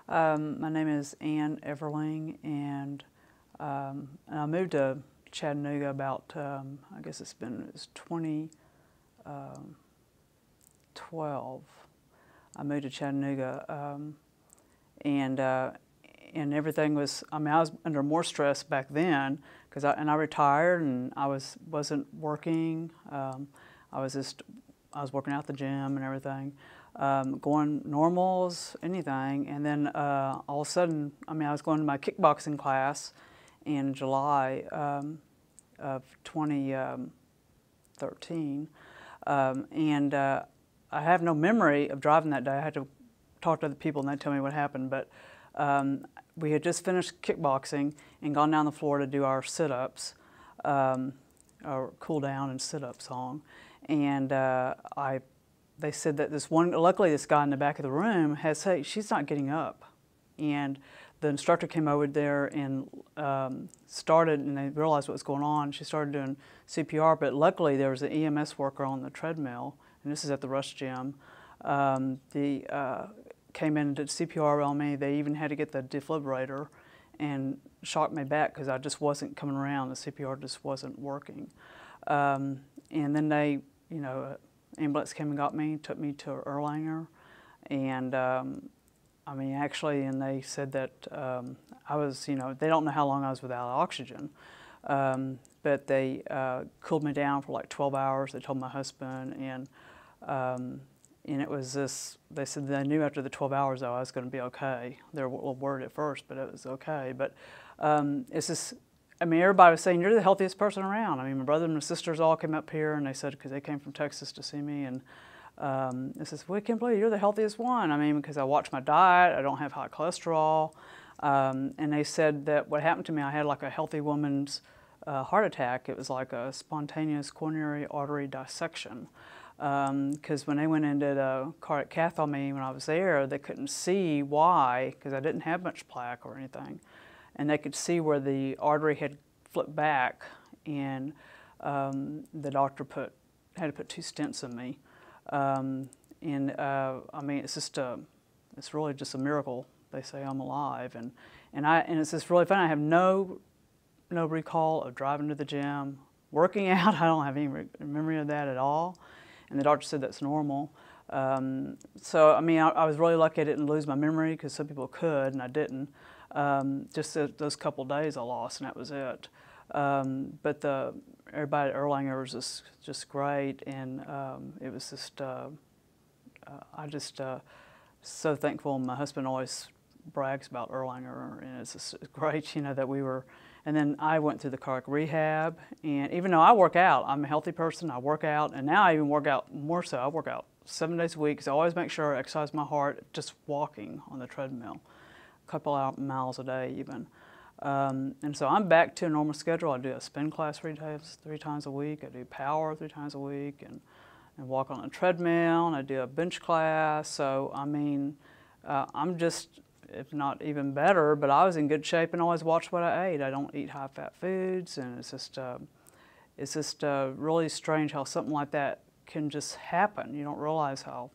My name is Everling, and I moved to Chattanooga about, I guess it's 2012. I moved to Chattanooga, and everything was, I mean, I was under more stress back then because I retired and I wasn't working. I was working out at the gym and everything. Going normals, anything, and then all of a sudden, I mean, I was going to my kickboxing class in July of 2013, and I have no memory of driving that day. I had to talk to other people and they tell me what happened, but we had just finished kickboxing and gone down the floor to do our sit-ups, our cool down and sit-up song, and they said that luckily this guy in the back of the room has, hey, she's not getting up. And the instructor came over there and started, and they realized what was going on. She started doing CPR, but luckily there was an EMS worker on the treadmill, and this is at the Rush Gym. They came in and did CPR on me. They even had to get the defibrillator and shock me back because I just wasn't coming around. The CPR just wasn't working. And then they, you know, ambulance came and got me, took me to Erlanger, and I mean, actually, and they said that I was, you know, they don't know how long I was without oxygen, but they cooled me down for like 12 hours. They told my husband, and it was this, they said they knew after the 12 hours, though, I was going to be okay. They were a little worried at first, but it was okay. But it's just, I mean, everybody was saying, you're the healthiest person around. I mean, my brother and my sisters all came up here, and they said, because they came from Texas to see me, and they said, we can't believe you're the healthiest one. I mean, because I watch my diet, I don't have high cholesterol, and they said that what happened to me, I had like a healthy woman's heart attack. It was like a spontaneous coronary artery dissection, because when they went and did a cardiac cath on me when I was there, they couldn't see why, because I didn't have much plaque or anything. And they could see where the artery had flipped back, and the doctor had to put 2 stents in me. I mean, it's just it's really just a miracle. They say I'm alive, and it's just really fun. I have no recall of driving to the gym, working out. I don't have any memory of that at all, and the doctor said that's normal. So I mean, I was really lucky I didn't lose my memory, because some people could, and I didn't. Just those couple days I lost, and that was it. But everybody at Erlanger was just great, and it was just, so thankful. My husband always brags about Erlanger, and it's just great, you know, that we were. And then I went through the cardiac rehab, and even though I work out, I'm a healthy person, I work out, and now I even work out more so. I work out 7 days a week, because I always make sure I exercise my heart just walking on the treadmill. Couple of miles a day even. And so I'm back to a normal schedule. I do a spin class 3 times a week. I do power 3 times a week, and walk on a treadmill, and I do a bench class. So I mean, I'm just, if not even better, but I was in good shape and always watched what I ate. I don't eat high-fat foods, and it's just really strange how something like that can just happen. You don't realize how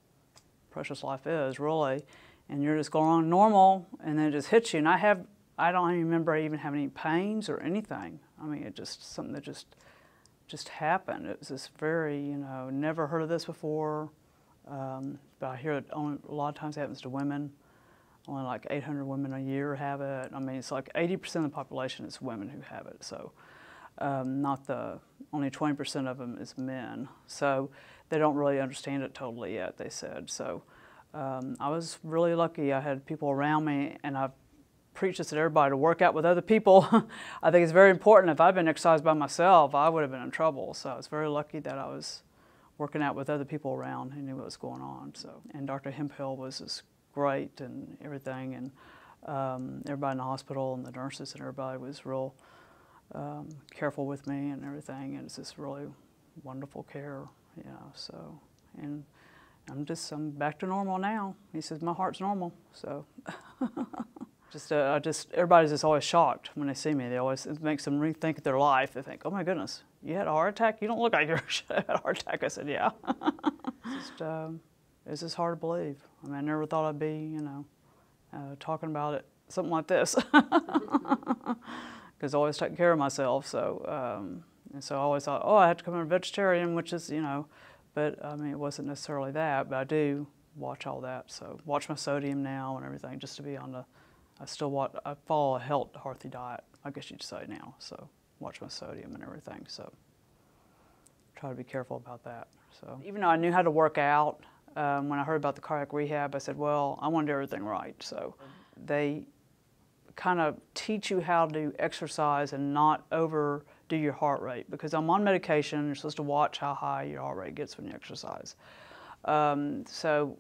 precious life is, really. And you're just going on normal, and then it just hits you. And I don't even remember even having any pains or anything. I mean, it just, something that just happened. It was just very, you know, never heard of this before. But I hear it only, a lot of times it happens to women. Only like 800 women a year have it. I mean, it's like 80% of the population is women who have it. So only 20% of them is men. So they don't really understand it totally yet, they said. So. I was really lucky. I had people around me, and I've preached this to everybody, to work out with other people. I think it's very important. If I'd been exercised by myself, I would have been in trouble. So I was very lucky that I was working out with other people around who knew what was going on. So, and Dr. Hemphill was just great and everything, and everybody in the hospital and the nurses and everybody was real careful with me and everything, and it's just really wonderful care, you know. So, and I'm back to normal now. He says my heart's normal, so. Everybody's just always shocked when they see me. It makes them rethink their life. They think, oh my goodness, you had a heart attack? You don't look like you had a heart attack. I said, yeah. It's just hard to believe. I mean, I never thought I'd be, you know, talking about it, something like this, because I always take care of myself. So, and so I always thought, oh, I have to become a vegetarian, which is, but I mean, it wasn't necessarily that, but I do watch all that. So watch my sodium now and everything, just to be on the, I follow a healthy diet, I guess you'd say now. So watch my sodium and everything. So try to be careful about that. So even though I knew how to work out, when I heard about the cardiac rehab, I said, well, I want to do everything right. So they kind of teach you how to exercise and not overdo your heart rate, because I'm on medication. You're supposed to watch how high your heart rate gets when you exercise. So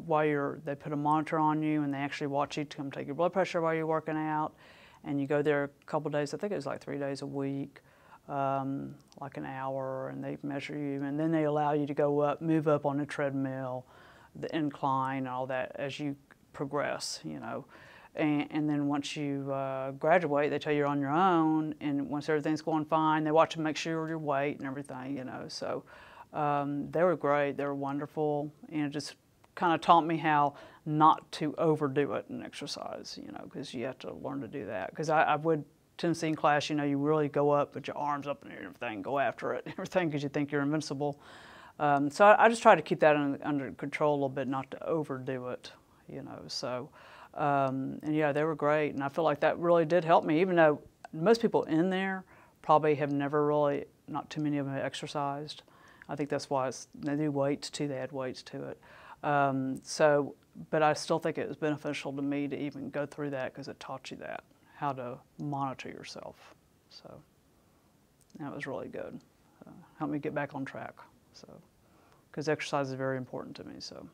while they put a monitor on you and they actually watch you to come take your blood pressure while you're working out, and you go there a couple days, I think it was like 3 days a week, like an hour, and they measure you, and then they allow you to go up, move up on the treadmill, the incline, all that as you progress, And then once you graduate, they tell you you're on your own, and once everything's going fine, they watch to make sure your weight and everything, So they were great, they were wonderful, and it just kind of taught me how not to overdo it in exercise, because you have to learn to do that. Because I would tend to see in class, you really go up, put your arms up and everything, go after it and everything, because you think you're invincible. So I just try to keep that under control a little bit, not to overdo it, So, and yeah, they were great, and I feel like that really did help me, even though most people in there probably have never really, not too many of them have exercised. I think that's why they do weights too, they add weights to it. But I still think it was beneficial to me to even go through that, because it taught you that, how to monitor yourself. So that was really good. Helped me get back on track. So, because exercise is very important to me. So.